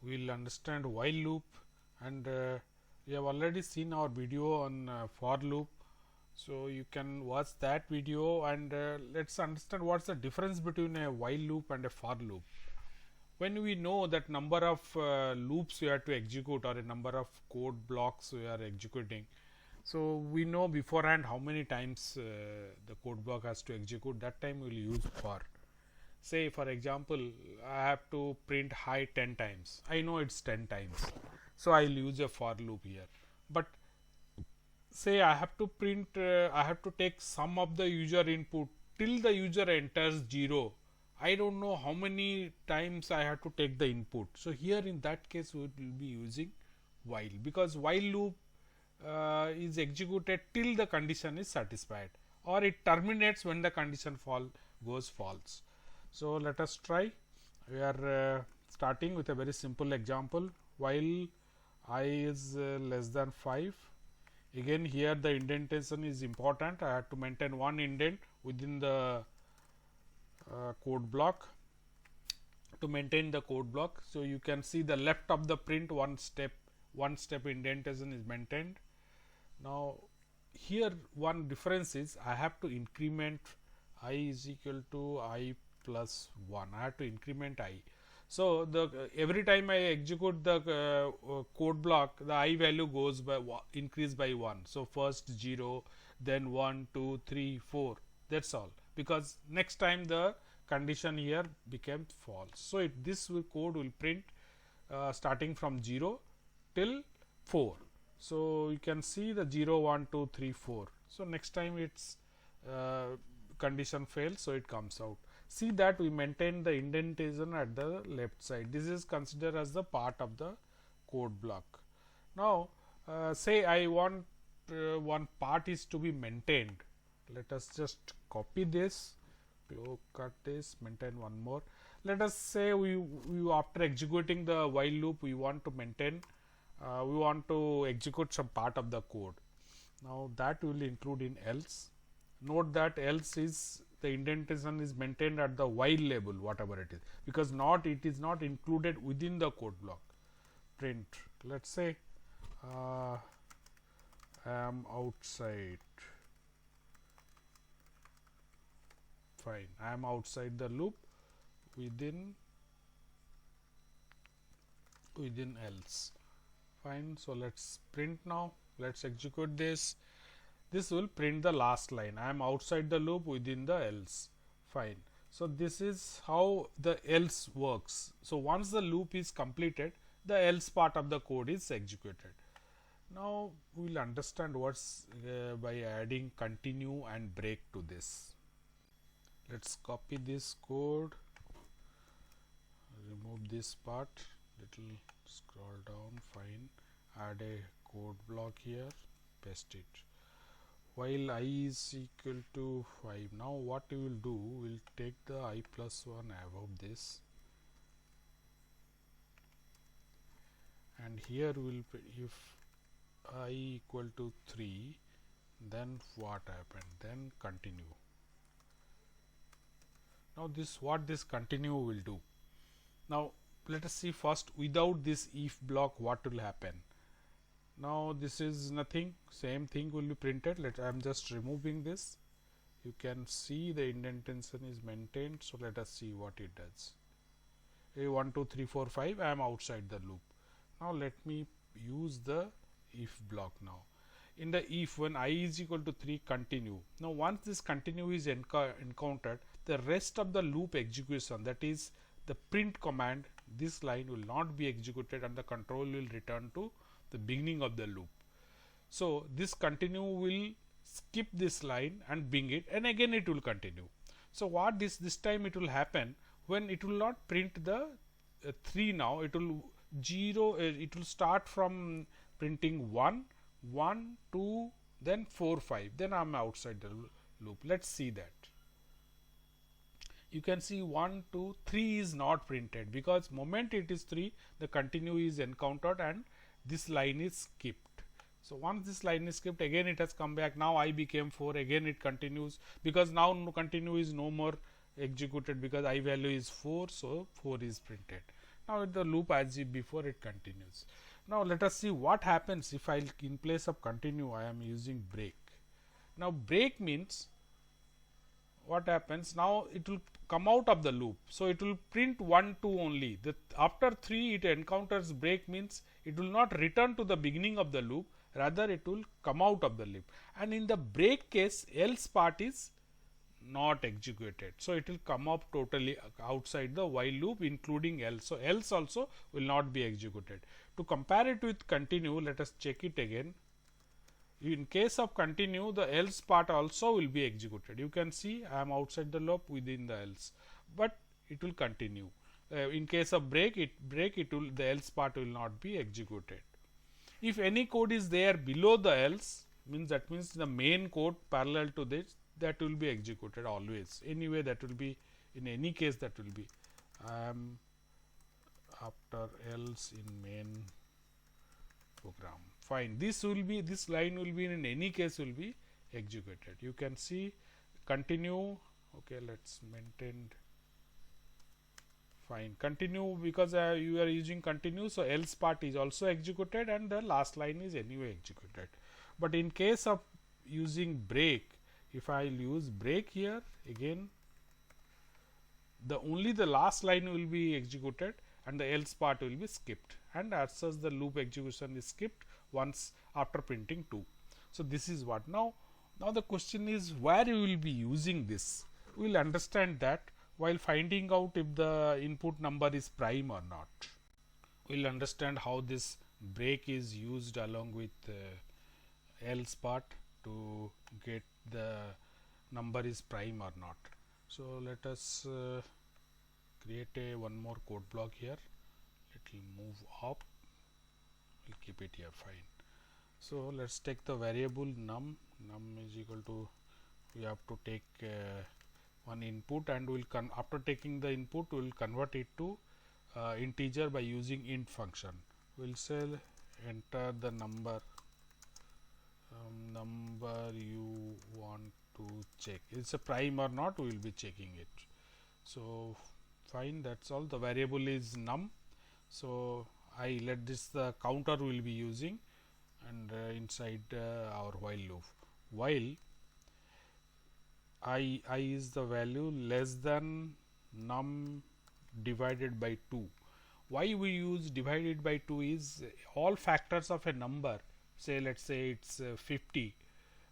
we will understand while loop, and we have already seen our video on for loop. So, you can watch that video, and let us understand what is the difference between a while loop and a for loop. When we know that number of loops we have to execute, or a number of code blocks we are executing, so we know beforehand how many times the code block has to execute. That time we will use for. Say for example, I have to print high 10 times. I know it's 10 times, so I will use a for loop here. But say I have to print, I have to take sum of the user input till the user enters 0. I don't know how many times I have to take the input. So here in that case we will be using while, because while loop is executed till the condition is satisfied, or it terminates when the condition goes false. So let us try. We are starting with a very simple example. While I is less than 5, again here the indentation is important. I have to maintain one indent within the code block to maintain the code block. So you can see the left of the print one step indentation is maintained. Now here one difference is I have to increment I is equal to I plus 1. I have to increment I. So the every time I execute the code block, the I value goes by increase by 1. So first 0, then 1, 2, 3, 4. That's all, because next time the condition here became false. So this code will print starting from 0 till 4. So you can see the 0, 1, 2, 3, 4. So next time its condition fails, so it comes out. See that we maintain the indentation at the left side. This is considered as the part of the code block. Now say I want one part is to be maintained. Let us just copy this, cut this, maintain one more. Let us say we after executing the while loop, we want to maintain, we want to execute some part of the code. Now that will include in else. Note that else is the indentation is maintained at the while label, whatever it is, because it is not included within the code block. Print, let us say I am outside, fine, I am outside the loop within else, fine. So let's print now, let's execute this. This will print the last line. I am outside the loop within the else, fine. So this is how the else works. So once the loop is completed, the else part of the code is executed. Now we will understand what's by adding continue and break to this. Let's copy this code, remove this part, little scroll down, fine, add a code block here, paste it. While I is equal to 5. Now what we will do, we will take the I plus 1 above this, and here we will, if I equal to 3, then what happened, then continue. Now what this continue will do. Now let us see first without this if block what will happen. Now this is nothing, same thing will be printed. I am just removing this. You can see the indentation is maintained. So let us see what it does. 1, 2, 3, 4, 5. I am outside the loop. Now let me use the if block now. In the if, when I is equal to 3, continue. Now once this continue is encountered, the rest of the loop execution, that is the print command, this line will not be executed, and the control will return to the beginning of the loop. So this continue will skip this line and bring it, and again it will continue. So what this time it will happen, when it will not print the 3 now, it will 0, it will start from printing 1, 1, 2, then 4, 5, then I am outside the loop. Let us see that. You can see 1, 2, 3 is not printed, because moment it is 3, the continue is encountered and this line is skipped. So once this line is skipped, again it has come back. Now I became 4, again it continues, because now continue is no more executed, because I value is 4, so 4 is printed. Now the loop as if before it continues. Now let us see what happens if I in place of continue I am using break. Now break means what happens, now it will come out of the loop. So it will print 1 2 only. That after 3 it encounters break means it will not return to the beginning of the loop, rather it will come out of the loop. And in the break case, else part is not executed. So it will come up totally outside the while loop including else. So else also will not be executed. To compare it with continue, let us check it again. In case of continue, the else part also will be executed. You can see I am outside the loop within the else, but it will continue. In case of break it will, the else part will not be executed. If any code is there below the else, means that means the main code parallel to this, that will be executed always. Anyway, that will be, in any case that will be, I am after else in main program. Fine, this will be, this line will be in any case will be executed. You can see continue. Okay, let's maintain. Fine, continue because you are using continue, so else part is also executed and the last line is anyway executed. But in case of using break, if I will use break here again, the only the last line will be executed and the else part will be skipped, and as such the loop execution is skipped once after printing 2. So this is what. Now the question is where you will be using this. We will understand that while finding out if the input number is prime or not. We will understand how this break is used along with else part to get the number is prime or not. So let us create a one more code block here. It will move up. We'll keep it here. Fine. So let's take the variable num. Num is equal to, we have to take one input, and we'll after taking the input we'll convert it to integer by using int function. We'll say enter the number you want to check. It's a prime or not, we will be checking it. So fine, that's all. The variable is num. So I let this the counter will be using, and inside our while loop, while I is the value less than num divided by 2. Why we use divided by 2 is all factors of a number, say let's say it's 50.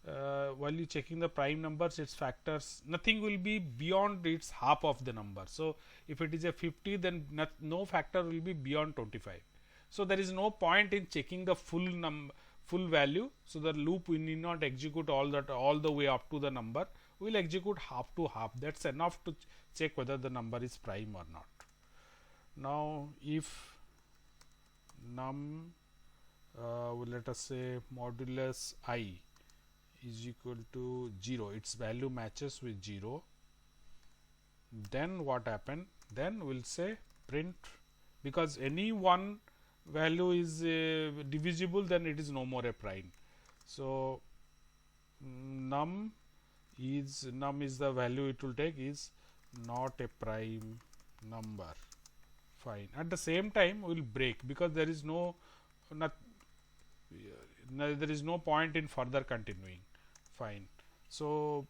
While you checking the prime numbers, its factors, nothing will be beyond its half of the number. So if it is a 50, then no factor will be beyond 25. So there is no point in checking the full value. So the loop we need not execute all the way up to the number. We will execute half to half. That's enough to check whether the number is prime or not. Now if num let us say modulus I is equal to 0, its value matches with 0, then what happen? Then we'll say print, because any one value is divisible, then it is no more a prime. So num is the value it will take is not a prime number. Fine. At the same time we will break, because there is there is no point in further continuing. Fine. So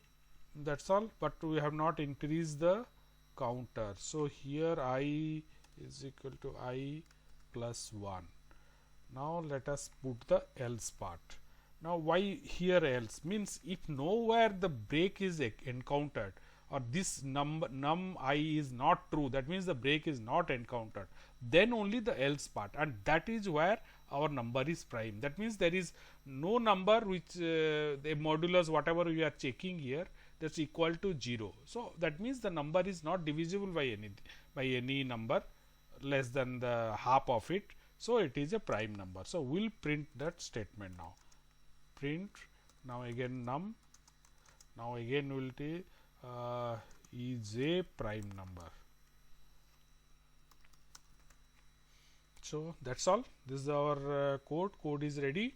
that's all, but we have not increased the counter. So here I is equal to I plus 1. Now let us put the else part. Now why here else? Means if nowhere the break is encountered, or this num I is not true, that means the break is not encountered, then only the else part, and that is where our number is prime. That means there is no number which the modulus whatever we are checking here, that's equal to 0. So that means the number is not divisible by any number less than the half of it. So it is a prime number. So we'll print that statement now. Print now again num. Now again we'll take is a prime number. So that's all. This is our code. Code is ready.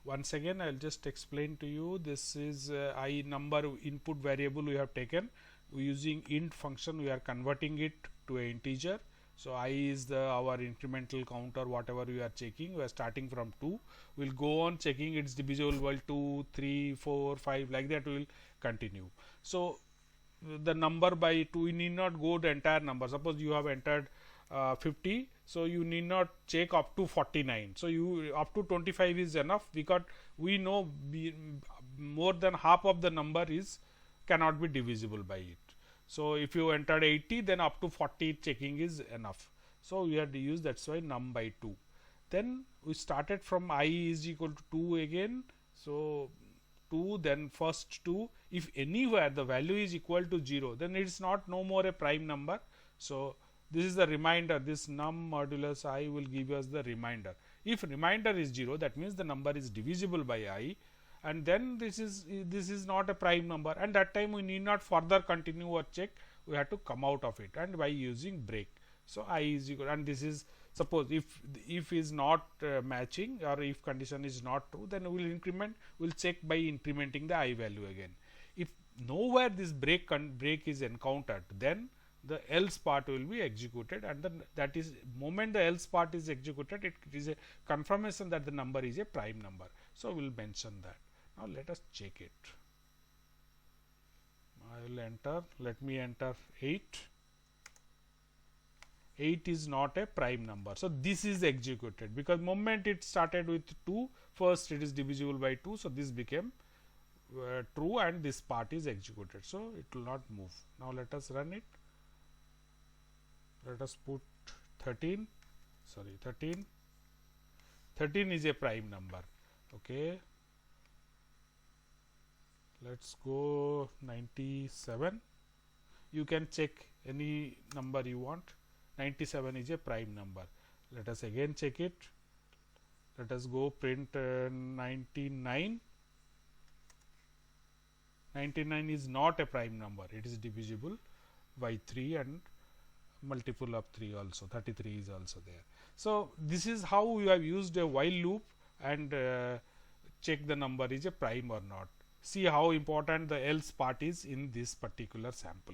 Once again I'll just explain to you. This is I number input variable we have taken. We using int function, we are converting it to an integer. So I is the our incremental counter, whatever we are checking. We are starting from 2. We'll go on checking it's divisible by 2, 3, 4, 5, like that we will continue. So the number by 2, you need not go the entire number. Suppose you have entered 50, so you need not check up to 49. So you up to 25 is enough, because we know more than half of the number is cannot be divisible by it. So if you entered 80, then up to 40 checking is enough. So we have to use, that's why num by 2. Then we started from I is equal to 2 again. So 2, then first 2, if anywhere the value is equal to 0, then it is not no more a prime number. So this is the reminder, this num modulus I will give us the reminder. If reminder is 0, that means the number is divisible by I, and then this is not a prime number, and that time we need not further continue or check, we have to come out of it, and by using break. So I is equal, and this is, suppose if is not matching, or if condition is not true, then we will increment, we will check by incrementing the I value again. If nowhere this break is encountered, then the else part will be executed, and then that is moment the else part is executed, it is a confirmation that the number is a prime number. So we will mention that. Now let us check it. I will enter, let me enter 8. 8 is not a prime number. So this is executed, because moment it started with 2, first it is divisible by 2. So this became true, and this part is executed. So it will not move. Now let us run it. Let us put 13, sorry 13. 13 is a prime number. Okay. Let's go 97. You can check any number you want. 97 is a prime number. Let us again check it. Let us go print 99. 99 is not a prime number. It is divisible by 3 and multiple of 3 also. 33 is also there. So this is how we have used a while loop and check the number is a prime or not. See how important the else part is in this particular sample.